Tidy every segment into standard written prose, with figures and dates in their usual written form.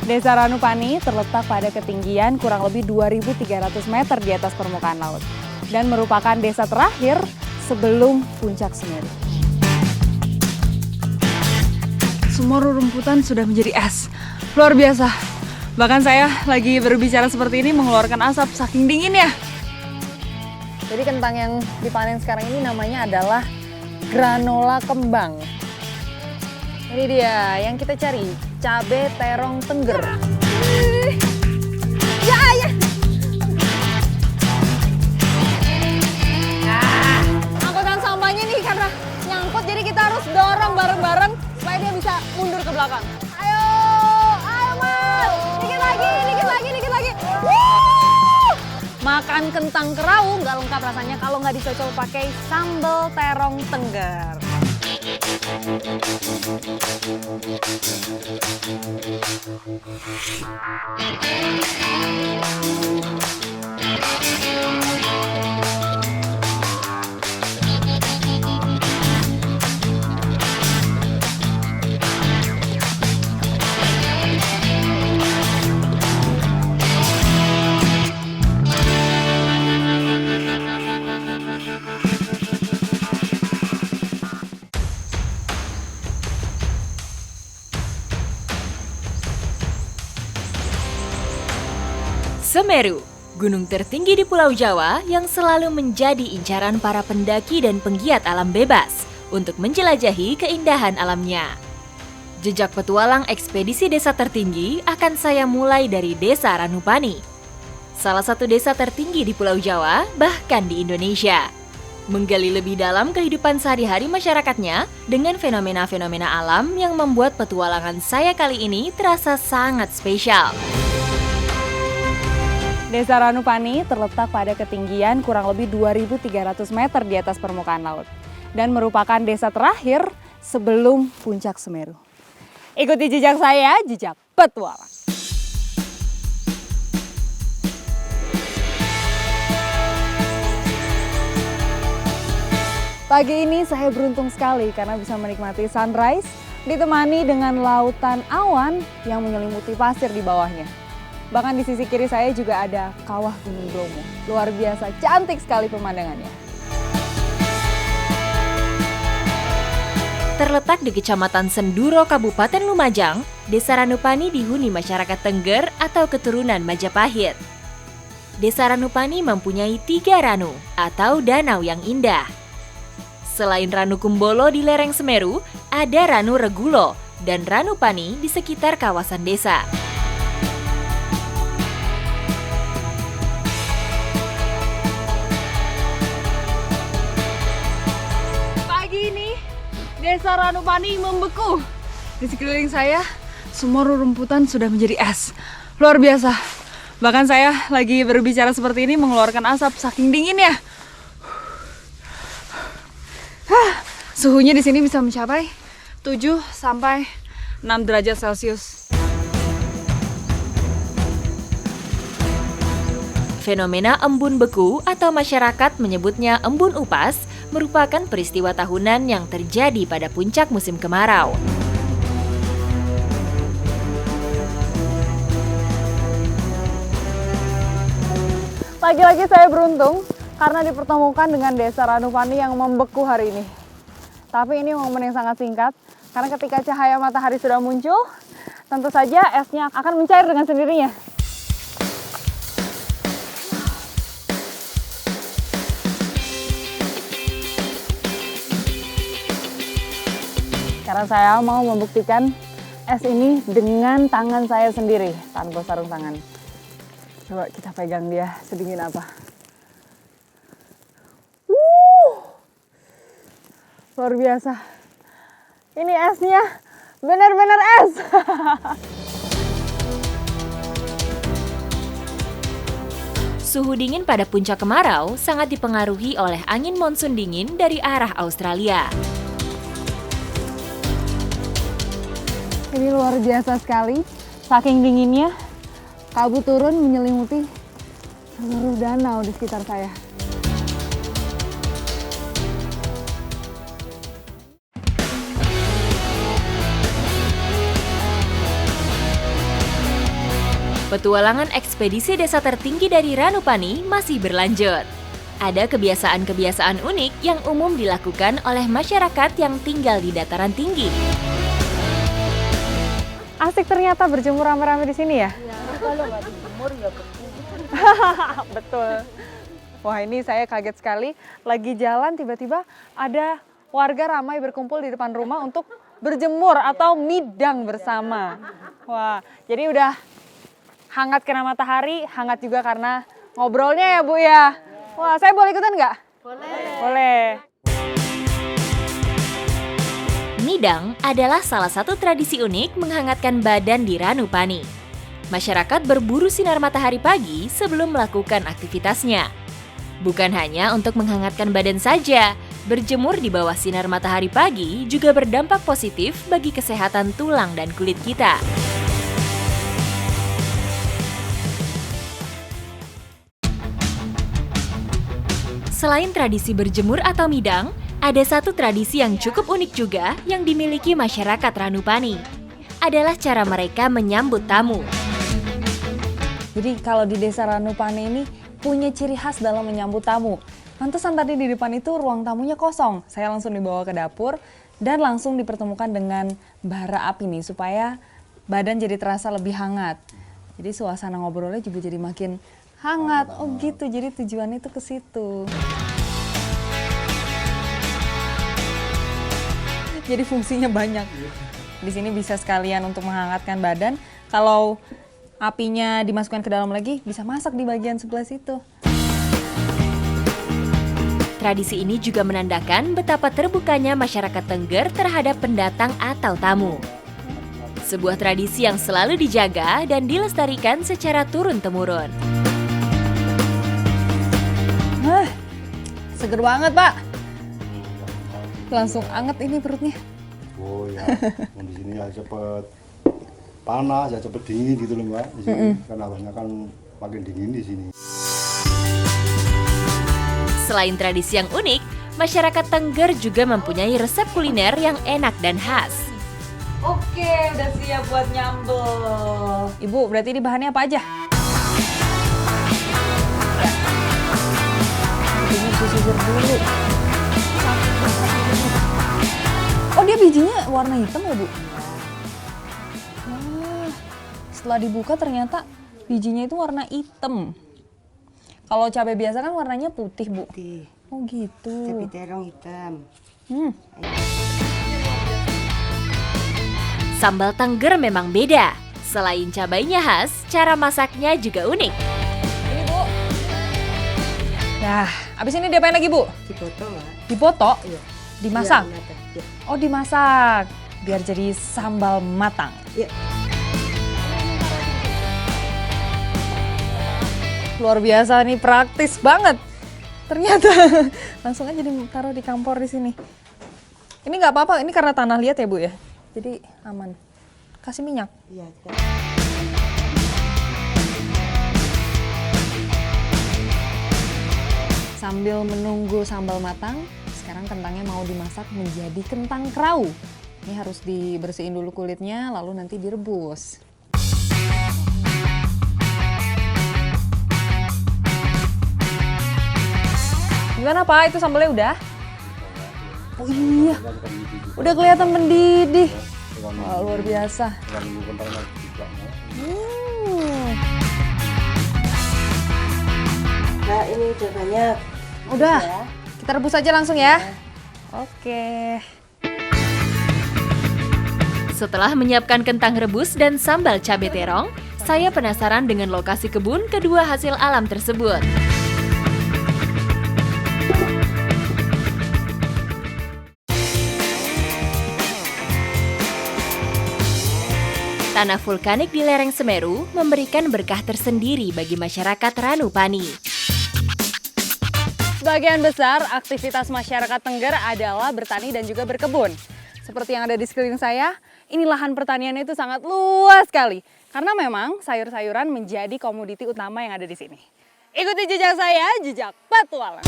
Desa Ranupani terletak pada ketinggian kurang lebih 2.300 meter di atas permukaan laut dan merupakan desa terakhir sebelum puncak Semeru. Semua rerumputan sudah menjadi es, luar biasa. Bahkan saya lagi berbicara seperti ini mengeluarkan asap saking dinginnya. Jadi kentang yang dipanen sekarang ini namanya adalah granola kembang. Ini dia yang kita cari, cabe terong tengger. Ya. Angkutan sampahnya nih karena nyangkut, jadi kita harus dorong bareng-bareng supaya dia bisa mundur ke belakang. Ayo Mas, dikit lagi. Makan kentang kerau nggak lengkap rasanya kalau nggak dicocol pakai sambal terong tengger. Semeru, gunung tertinggi di Pulau Jawa yang selalu menjadi incaran para pendaki dan penggiat alam bebas untuk menjelajahi keindahan alamnya. Jejak petualang ekspedisi desa tertinggi akan saya mulai dari Desa Ranupani, salah satu desa tertinggi di Pulau Jawa, bahkan di Indonesia. Menggali lebih dalam kehidupan sehari-hari masyarakatnya dengan fenomena-fenomena alam yang membuat petualangan saya kali ini terasa sangat spesial. Desa Ranupani terletak pada ketinggian kurang lebih 2.300 meter di atas permukaan laut dan merupakan desa terakhir sebelum puncak Semeru. Ikuti jejak saya, jejak petualang. Pagi ini saya beruntung sekali karena bisa menikmati sunrise ditemani dengan lautan awan yang menyelimuti pasir di bawahnya. Bahkan di sisi kiri saya juga ada kawah Gunung Bromo. Luar biasa, cantik sekali pemandangannya. Terletak di Kecamatan Senduro, Kabupaten Lumajang, Desa Ranupani dihuni masyarakat Tengger atau keturunan Majapahit. Desa Ranupani mempunyai 3 ranu atau danau yang indah. Selain Ranu Kumbolo di lereng Semeru, ada Ranu Regulo dan Ranupani di sekitar kawasan desa. Desa Ranupani membeku. Di sekeliling saya, semua rerumputan sudah menjadi es. Luar biasa. Bahkan saya lagi berbicara seperti ini mengeluarkan asap saking dinginnya. Suhunya di sini bisa mencapai 7 sampai 6 derajat Celcius. Fenomena embun beku atau masyarakat menyebutnya embun upas merupakan peristiwa tahunan yang terjadi pada puncak musim kemarau. Lagi-lagi saya beruntung karena dipertemukan dengan Desa Ranupani yang membeku hari ini. Tapi ini momen yang sangat singkat karena ketika cahaya matahari sudah muncul, tentu saja esnya akan mencair dengan sendirinya. Karena saya mau membuktikan es ini dengan tangan saya sendiri, tanpa sarung tangan. Coba kita pegang dia, sedingin apa. Luar biasa. Ini esnya benar-benar es. Suhu dingin pada puncak kemarau sangat dipengaruhi oleh angin monsun dingin dari arah Australia. Ini luar biasa sekali, saking dinginnya kabut turun menyelimuti seluruh danau di sekitar saya. Petualangan ekspedisi desa tertinggi dari Ranupani masih berlanjut. Ada kebiasaan-kebiasaan unik yang umum dilakukan oleh masyarakat yang tinggal di dataran tinggi. Asik ternyata berjemur rame-rame di sini ya? Kalau nggak dijemur ya beku. Betul. Wah, ini saya kaget sekali. Lagi jalan tiba-tiba ada warga ramai berkumpul di depan rumah untuk berjemur atau midang bersama. Wah, jadi udah hangat kena matahari, hangat juga karena ngobrolnya ya Bu ya. Wah, saya boleh ikutan nggak? Boleh. Boleh. Midang adalah salah satu tradisi unik menghangatkan badan di Ranupani. Masyarakat berburu sinar matahari pagi sebelum melakukan aktivitasnya. Bukan hanya untuk menghangatkan badan saja, berjemur di bawah sinar matahari pagi juga berdampak positif bagi kesehatan tulang dan kulit kita. Selain tradisi berjemur atau midang, ada satu tradisi yang cukup unik juga yang dimiliki masyarakat Ranupani. Adalah cara mereka menyambut tamu. Jadi kalau di desa Ranupani ini punya ciri khas dalam menyambut tamu. Pantesan tadi di depan itu ruang tamunya kosong. Saya langsung dibawa ke dapur dan langsung dipertemukan dengan bara api nih supaya badan jadi terasa lebih hangat. Jadi suasana ngobrolnya juga jadi makin hangat. Oh gitu, jadi tujuannya itu ke situ. Jadi fungsinya banyak. Di sini bisa sekalian untuk menghangatkan badan. Kalau apinya dimasukkan ke dalam lagi, bisa masak di bagian sebelah situ. Tradisi ini juga menandakan betapa terbukanya masyarakat Tengger terhadap pendatang atau tamu. Sebuah tradisi yang selalu dijaga dan dilestarikan secara turun-temurun. Seger banget, Pak. Langsung anget ini perutnya. Oh ya, di sini ya cepet panas, ya cepet dingin gitu loh Mbak. Di sini karena banyak kan makin dingin di sini. Selain tradisi yang unik, masyarakat Tengger juga mempunyai resep kuliner yang enak dan khas. Oke, udah siap buat nyambel. Ibu, berarti ini bahannya apa aja? Ini sisir dulu. Oh, dia bijinya warna hitam ya, Bu? Wah, setelah dibuka ternyata bijinya itu warna hitam. Kalau cabai biasa kan warnanya putih, Bu. Putih. Oh, gitu. Cabai terong hitam. Sambal Tengger memang beda. Selain cabainya khas, cara masaknya juga unik. Ini, Bu. Nah, abis ini diapain lagi, Bu? Dipotong, Mbak. Dipoto? Iya. Dimasak? Iya, matang. Iya. Oh, dimasak. Biar jadi sambal matang. Iya. Luar biasa nih, praktis banget. Ternyata langsung aja ditaruh di kampor di sini. Ini nggak apa-apa, ini karena tanah liat ya, Bu ya. Jadi aman. Kasih minyak. Iya. Sambil menunggu sambal matang, sekarang kentangnya mau dimasak menjadi kentang kerau. Ini harus dibersihin dulu kulitnya, lalu nanti direbus. Gimana Pak, itu sambalnya udah? Oh iya, udah kelihatan mendidih. Wah, luar biasa. Nah, ini udah banyak. Udah, kita rebus aja langsung ya. Oke. Setelah menyiapkan kentang rebus dan sambal cabai terong, saya penasaran dengan lokasi kebun kedua hasil alam tersebut. Tanah vulkanik di lereng Semeru memberikan berkah tersendiri bagi masyarakat Ranupani. Sebagian besar aktivitas masyarakat Tengger adalah bertani dan juga berkebun. Seperti yang ada di sekeliling saya, ini lahan pertaniannya itu sangat luas sekali. Karena memang sayur-sayuran menjadi komoditi utama yang ada di sini. Ikuti jejak saya, jejak petualang.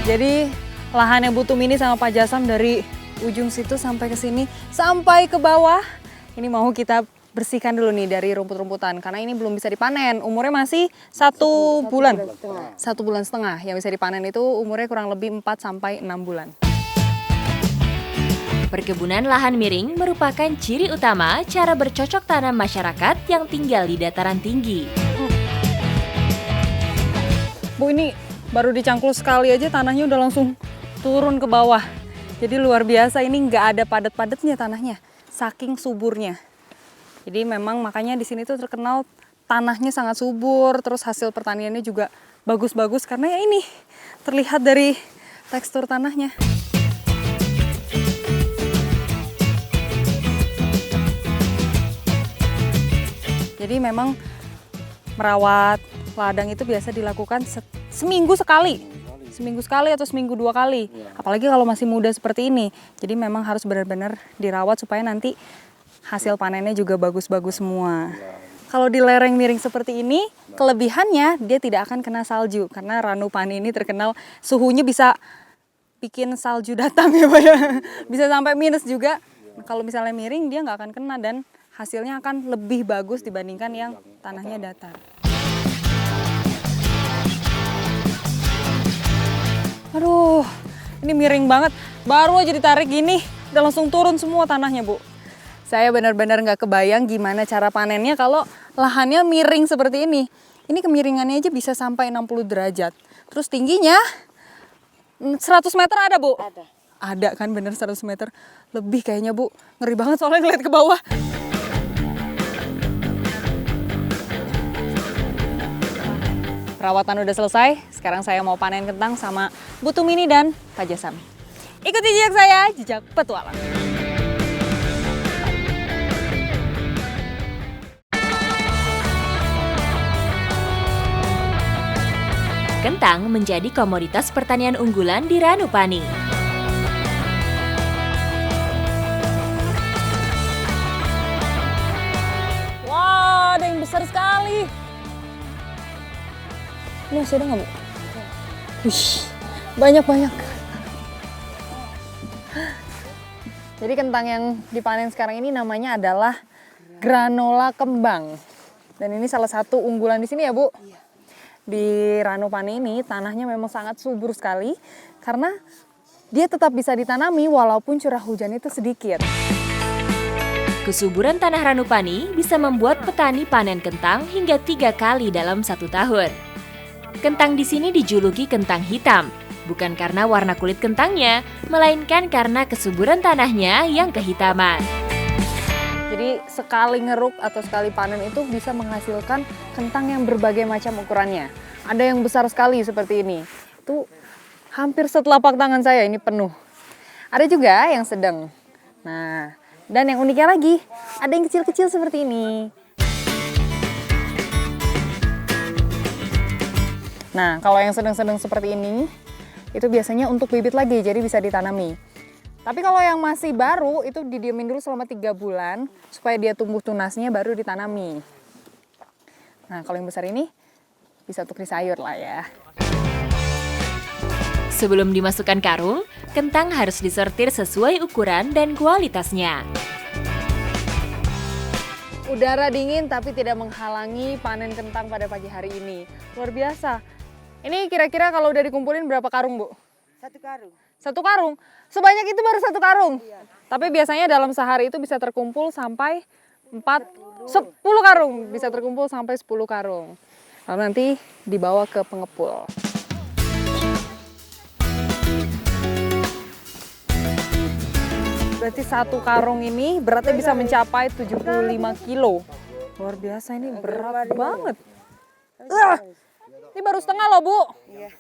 Jadi lahan yang butuh mini sama Pak Jasam dari ujung situ sampai ke sini, sampai ke bawah. Ini mau kita bersihkan dulu nih dari rumput-rumputan karena ini belum bisa dipanen. Umurnya masih 1 bulan. 1,5 bulan. Yang bisa dipanen itu umurnya kurang lebih 4 sampai 6 bulan. Perkebunan lahan miring merupakan ciri utama cara bercocok tanam masyarakat yang tinggal di dataran tinggi. Bu, ini baru dicangkul sekali aja tanahnya udah langsung turun ke bawah. Jadi luar biasa, ini nggak ada padat-padatnya tanahnya, saking suburnya. Jadi memang makanya di sini tuh terkenal tanahnya sangat subur, terus hasil pertaniannya juga bagus-bagus karena ya ini terlihat dari tekstur tanahnya. Jadi memang merawat ladang itu biasa dilakukan seminggu sekali. Seminggu sekali atau seminggu 2 kali. Apalagi kalau masih muda seperti ini. Jadi memang harus benar-benar dirawat supaya nanti hasil panennya juga bagus-bagus semua. Kalau di lereng miring seperti ini, kelebihannya dia tidak akan kena salju. Karena Ranupani ini terkenal suhunya bisa bikin salju datang ya Pak ya. Bisa sampai minus juga. Kalau misalnya miring dia nggak akan kena dan hasilnya akan lebih bagus dibandingkan yang tanahnya datar. Aduh, ini miring banget. Baru aja ditarik gini, udah langsung turun semua tanahnya, Bu. Saya benar-benar nggak kebayang gimana cara panennya kalau lahannya miring seperti ini. Ini kemiringannya aja bisa sampai 60 derajat. Terus tingginya 100 meter ada, Bu? Ada kan, bener 100 meter. Lebih kayaknya, Bu. Ngeri banget soalnya ngeliat ke bawah. Perawatan udah selesai, sekarang saya mau panen kentang sama Bu Tumini dan Pak Jasam. Ikuti jejak saya, jejak petualang. Kentang menjadi komoditas pertanian unggulan di Ranupani. Wah, ada yang besar sekali. Ini masih ada nggak, Bu? Wih, banyak-banyak. Jadi kentang yang dipanen sekarang ini namanya adalah granola kembang. Dan ini salah satu unggulan di sini ya, Bu? Iya. Di Ranupani ini tanahnya memang sangat subur sekali karena dia tetap bisa ditanami walaupun curah hujan itu sedikit. Kesuburan tanah Ranupani bisa membuat petani panen kentang hingga 3 kali dalam 1 tahun. Kentang di sini dijuluki kentang hitam, bukan karena warna kulit kentangnya, melainkan karena kesuburan tanahnya yang kehitaman. Jadi sekali ngeruk atau sekali panen itu bisa menghasilkan kentang yang berbagai macam ukurannya. Ada yang besar sekali seperti ini. Itu hampir setelapak tangan saya ini penuh. Ada juga yang sedang. Nah, dan yang uniknya lagi, ada yang kecil-kecil seperti ini. Nah, kalau yang sedang-sedang seperti ini, itu biasanya untuk bibit lagi, jadi bisa ditanami. Tapi kalau yang masih baru, itu didiemin dulu selama 3 bulan, supaya dia tumbuh tunasnya baru ditanami. Nah, kalau yang besar ini, bisa untuk disayur lah ya. Sebelum dimasukkan karung, kentang harus disortir sesuai ukuran dan kualitasnya. Udara dingin tapi tidak menghalangi panen kentang pada pagi hari ini. Luar biasa. Ini kira-kira kalau udah dikumpulin berapa karung, Bu? 1 karung. 1 karung? Sebanyak itu baru 1 karung? Iya. Tapi biasanya dalam sehari itu bisa terkumpul sampai 10 karung. Bisa terkumpul sampai 10 karung. Lalu nanti dibawa ke pengepul. Berarti 1 karung ini beratnya bisa mencapai 75 kilo. Luar biasa, ini berat banget. Ini baru setengah loh, Bu. Iya.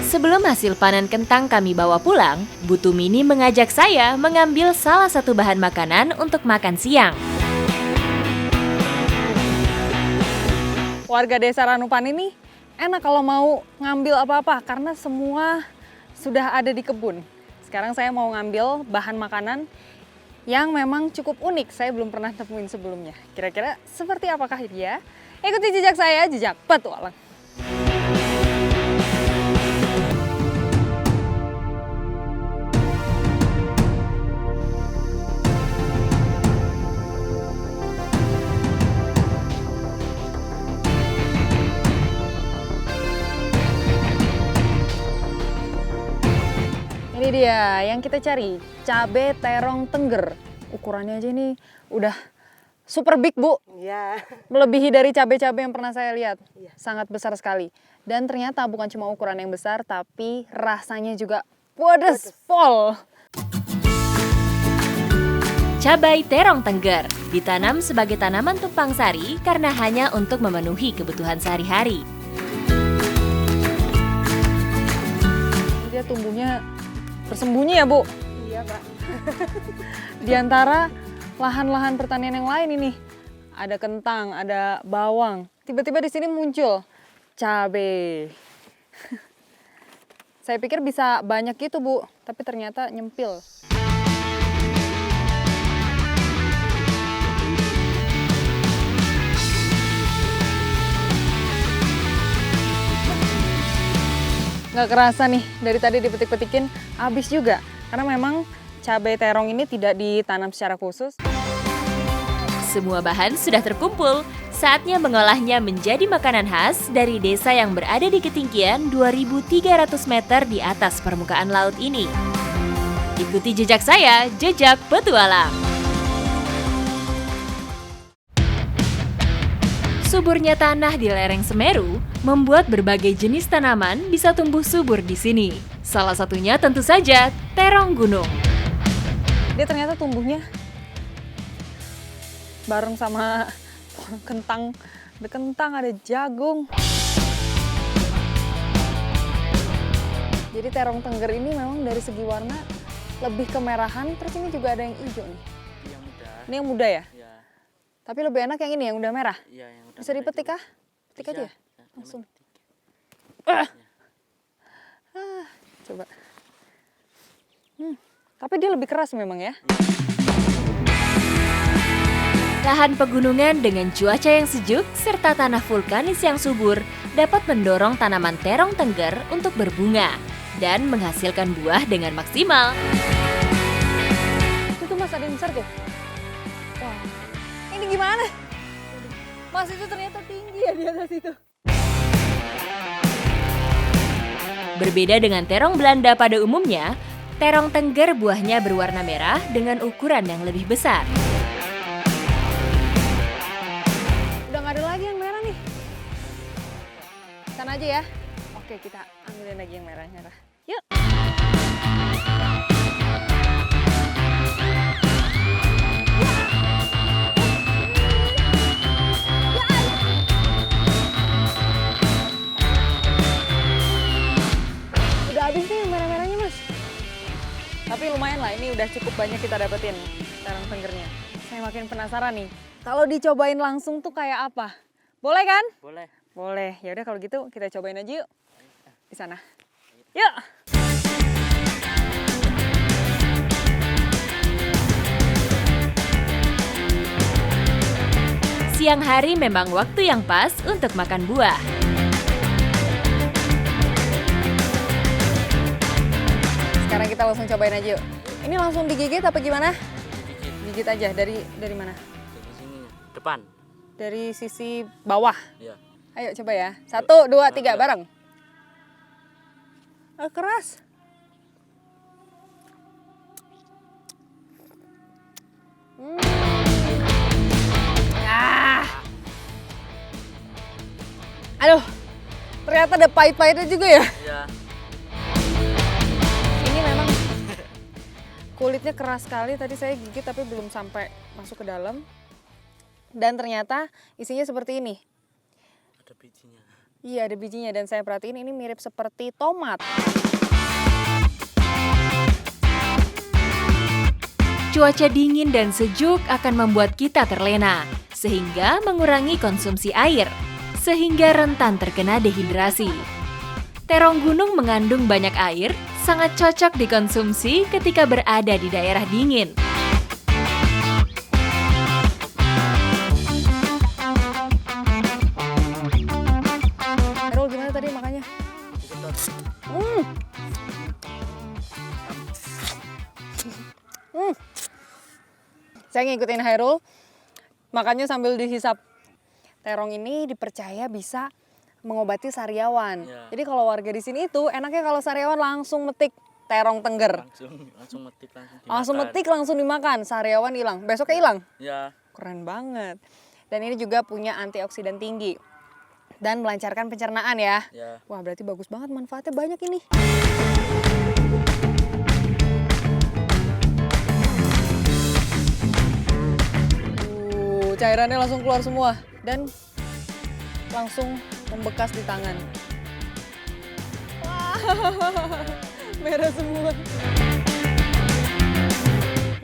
Sebelum hasil panen kentang kami bawa pulang, Bu Tumini mengajak saya mengambil salah satu bahan makanan untuk makan siang. Warga desa Ranupani ini enak kalau mau ngambil apa-apa karena semua sudah ada di kebun. Sekarang saya mau ngambil bahan makanan yang memang cukup unik. Saya belum pernah temuin sebelumnya. Kira-kira seperti apakah dia? Ikuti jejak saya, jejak petualang. Ini dia yang kita cari, cabe terong tengger. Ukurannya aja ini udah super big, Bu. Iya. Melebihi dari cabe-cabe yang pernah saya lihat. Iya. Sangat besar sekali. Dan ternyata bukan cuma ukuran yang besar, tapi rasanya juga pedes pol. Cabai terong tengger ditanam sebagai tanaman tumpang sari karena hanya untuk memenuhi kebutuhan sehari-hari. Dia tumbuhnya bersembunyi ya, Bu. Iya, Pak. Di antara lahan-lahan pertanian yang lain ini. Ada kentang, ada bawang. Tiba-tiba di sini muncul cabai. Saya pikir bisa banyak gitu, Bu, tapi ternyata nyempil. Nggak kerasa nih, dari tadi dipetik-petikin, habis juga. Karena memang cabai terong ini tidak ditanam secara khusus. Semua bahan sudah terkumpul, saatnya mengolahnya menjadi makanan khas dari desa yang berada di ketinggian 2.300 meter di atas permukaan laut ini. Ikuti jejak saya, Jejak Petualang. Suburnya tanah di lereng Semeru membuat berbagai jenis tanaman bisa tumbuh subur di sini. Salah satunya tentu saja terong gunung. Dia ternyata tumbuhnya bareng sama kentang. Ada kentang, ada jagung. Jadi terong tengger ini memang dari segi warna lebih kemerahan, terus ini juga ada yang hijau nih. Yang muda. Ini yang muda ya? Ya, Tapi lebih enak yang ini, yang udah merah. iya yang udah Bisa merah dipetik juga. kah? Petik Bisa. aja ya? Ya, Langsung. memetik. Coba. Tapi dia lebih keras memang ya. Lahan pegunungan dengan cuaca yang sejuk serta tanah vulkanis yang subur dapat mendorong tanaman terong tengger untuk berbunga dan menghasilkan buah dengan maksimal. Itu tuh Mas, ada yang besar tuh. Wah, ini gimana? Mas, itu ternyata tinggi ya di atas itu. Berbeda dengan terong Belanda pada umumnya, terong tengger buahnya berwarna merah dengan ukuran yang lebih besar. Udah nggak ada lagi yang merah nih. Sana aja ya. Oke, kita ambilin lagi yang merah-merah. Yuk. Udah habis nih yang merah-merahnya, Mas. Tapi lumayan lah, ini udah cukup banyak kita dapetin terong tenggernya. Saya makin penasaran nih. Kalau dicobain langsung tuh kayak apa? Boleh kan? Boleh. Boleh. Ya udah kalau gitu kita cobain aja yuk. Di sana. Yuk. Siang hari memang waktu yang pas untuk makan buah. Sekarang kita langsung cobain aja yuk. Ini langsung digigit apa gimana? Dikit Gigit aja dari mana? dari sini depan. Dari sisi bawah. Ya. Ayo coba ya. 1, 2, 3 bareng. Keras. Aduh, ternyata ada pahit-pahitnya juga ya. Iya. Ini memang kulitnya keras sekali. Tadi saya gigit tapi belum sampai masuk ke dalam. Dan ternyata isinya seperti ini. Ada bijinya. Iya, ada bijinya dan saya perhatiin ini mirip seperti tomat. Cuaca dingin dan sejuk akan membuat kita terlena, sehingga mengurangi konsumsi air, sehingga rentan terkena dehidrasi. Terong gunung mengandung banyak air, sangat cocok dikonsumsi ketika berada di daerah dingin. Errol gimana tadi makannya? Saya ngikutin Hairul, makannya sambil dihisap. Terong ini dipercaya bisa mengobati sariawan. Ya. Jadi kalau warga di sini itu enaknya kalau sariawan langsung metik terong tengger. Langsung metik langsung dimakan. Langsung metik langsung dimakan, sehariawan hilang. Besoknya hilang. Ya. Keren banget. Dan ini juga punya antioksidan tinggi dan melancarkan pencernaan ya. Ya. Wah, berarti bagus banget, manfaatnya banyak ini. Cairannya langsung keluar semua dan langsung membekas di tangan. Wah, merah semua.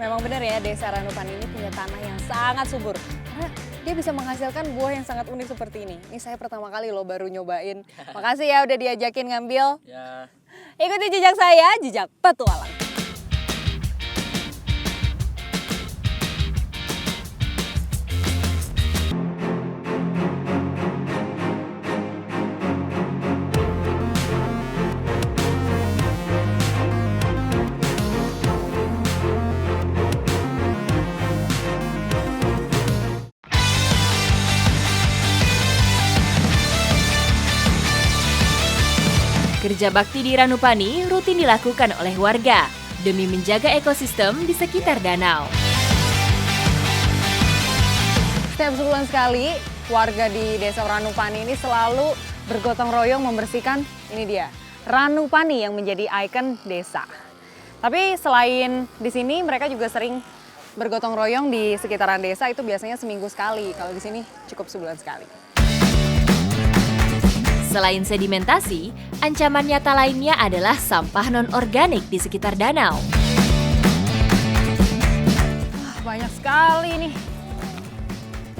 Memang benar ya, Desa Ranupani ini punya tanah yang sangat subur. Karena dia bisa menghasilkan buah yang sangat unik seperti ini. Ini saya pertama kali loh baru nyobain. Makasih ya udah diajakin ngambil. Ya. Ikuti jejak saya, jejak petualang. Kerja bakti di Ranupani rutin dilakukan oleh warga demi menjaga ekosistem di sekitar danau. Setiap sebulan sekali, warga di Desa Ranupani ini selalu bergotong royong membersihkan, ini dia, Ranupani yang menjadi ikon desa. Tapi selain di sini, mereka juga sering bergotong royong di sekitaran desa, itu biasanya seminggu sekali. Kalau di sini cukup sebulan sekali. Selain sedimentasi, ancaman nyata lainnya adalah sampah non-organik di sekitar danau. Banyak sekali nih.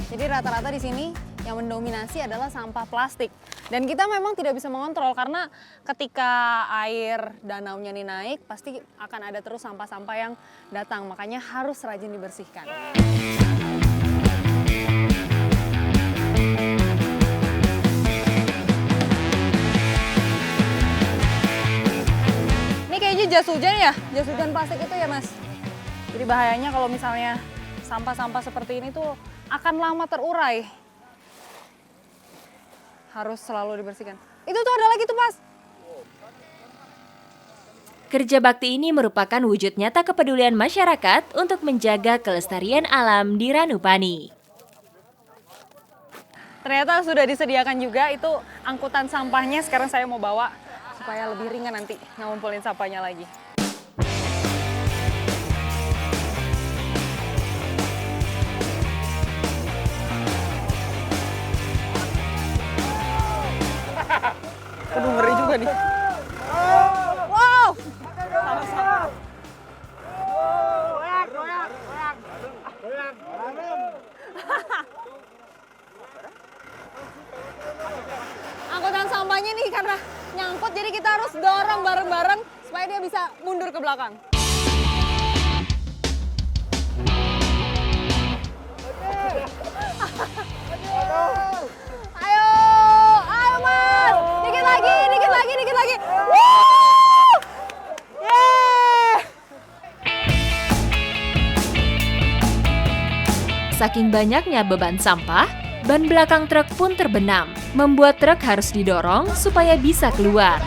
Jadi rata-rata di sini yang mendominasi adalah sampah plastik. Dan kita memang tidak bisa mengontrol karena ketika air danaunya nih naik, pasti akan ada terus sampah-sampah yang datang. Makanya harus rajin dibersihkan. Ini kayaknya jas hujan ya? Jas hujan plastik itu ya, Mas? Jadi bahayanya kalau misalnya sampah-sampah seperti ini tuh akan lama terurai. Harus selalu dibersihkan. Itu tuh ada lagi tuh, Mas. Kerja bakti ini merupakan wujud nyata kepedulian masyarakat untuk menjaga kelestarian alam di Ranupani. Ternyata sudah disediakan juga itu angkutan sampahnya. Sekarang saya mau bawa supaya lebih ringan nanti ngumpulin sampahnya lagi. Aduh, ngeri juga nih. Wow! Sama-sama. Angkutan sampahnya nih karena nyangkut, jadi kita harus dorong bareng-bareng supaya dia bisa mundur ke belakang. Ayo, ayo Mas, dikit lagi, dikit lagi, dikit lagi. Woo! Yeay! Saking banyaknya beban sampah, ban belakang truk pun terbenam, membuat truk harus didorong supaya bisa keluar.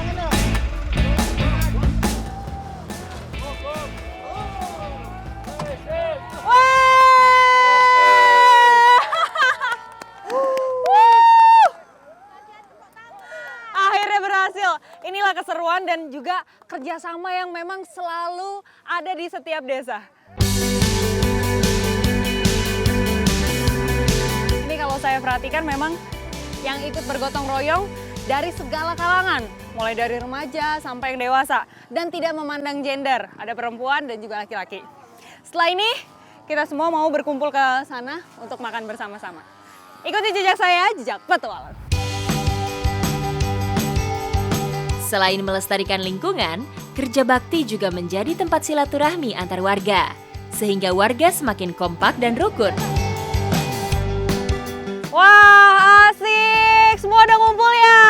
Akhirnya berhasil. Inilah keseruan dan juga kerjasama yang memang selalu ada di setiap desa. Ini kalau saya perhatikan memang yang ikut bergotong royong dari segala kalangan, mulai dari remaja sampai yang dewasa, dan tidak memandang gender, ada perempuan dan juga laki-laki. Setelah ini, kita semua mau berkumpul ke sana untuk makan bersama-sama. Ikuti jejak saya, jejak petualang. Selain melestarikan lingkungan, kerja bakti juga menjadi tempat silaturahmi antar warga, sehingga warga semakin kompak dan rukun. Wah, asik! Semua udah ngumpul ya?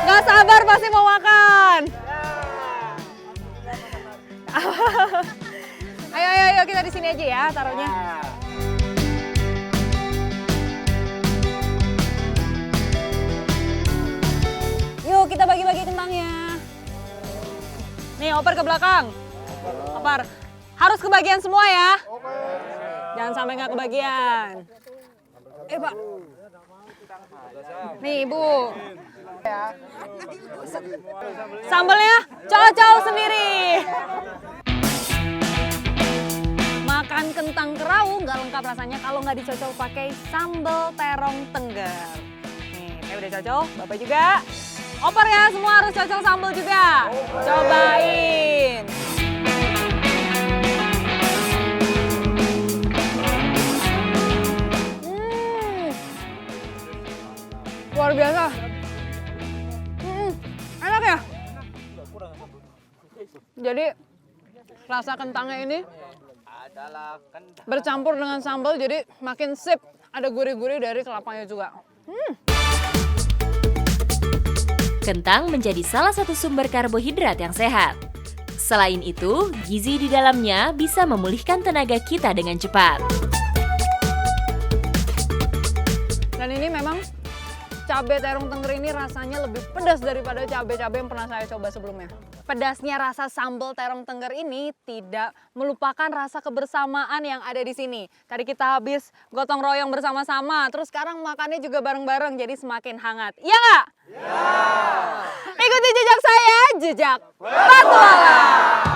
Gak sabar pasti mau makan. Ayo, ayo, ayo, kita di sini aja ya taruhnya. Yuk, kita bagi-bagi kentangnya. oper ke belakang. Oper. Harus kebagian semua ya. Jangan sampai nggak kebagian. Pak. Nih, Ibu. Sambelnya cocok sendiri. Makan kentang kerau nggak lengkap rasanya kalau nggak dicocol pakai sambal terong tengger. Nih, saya udah cocol, Bapak juga. Oper ya, semua harus cocol sambal juga. Cobain. Luar biasa. Enak ya? Jadi rasa kentangnya ini bercampur dengan sambal jadi makin sip. Ada gurih-gurih dari kelapanya juga. Kentang menjadi salah satu sumber karbohidrat yang sehat. Selain itu, gizi di dalamnya bisa memulihkan tenaga kita dengan cepat. Dan ini memang cabai terong tengger ini rasanya lebih pedas daripada cabai-cabai yang pernah saya coba sebelumnya. Pedasnya rasa sambal terong tengger ini tidak melupakan rasa kebersamaan yang ada di sini. Tadi kita habis gotong royong bersama-sama, terus sekarang makannya juga bareng-bareng jadi semakin hangat. Iya nggak? Iya! Ikuti jejak saya, jejak petualang!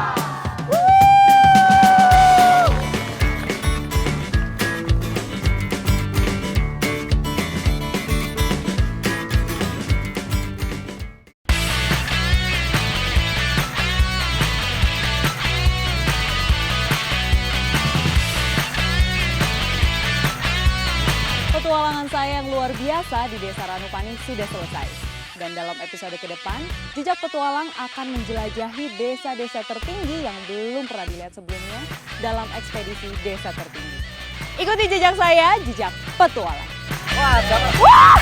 Petualangan saya yang luar biasa di Desa Ranupani sudah selesai. Dan dalam episode ke depan, Jejak Petualang akan menjelajahi desa-desa tertinggi yang belum pernah dilihat sebelumnya dalam ekspedisi Desa Tertinggi. Ikuti jejak saya, Jejak Petualang. Wah,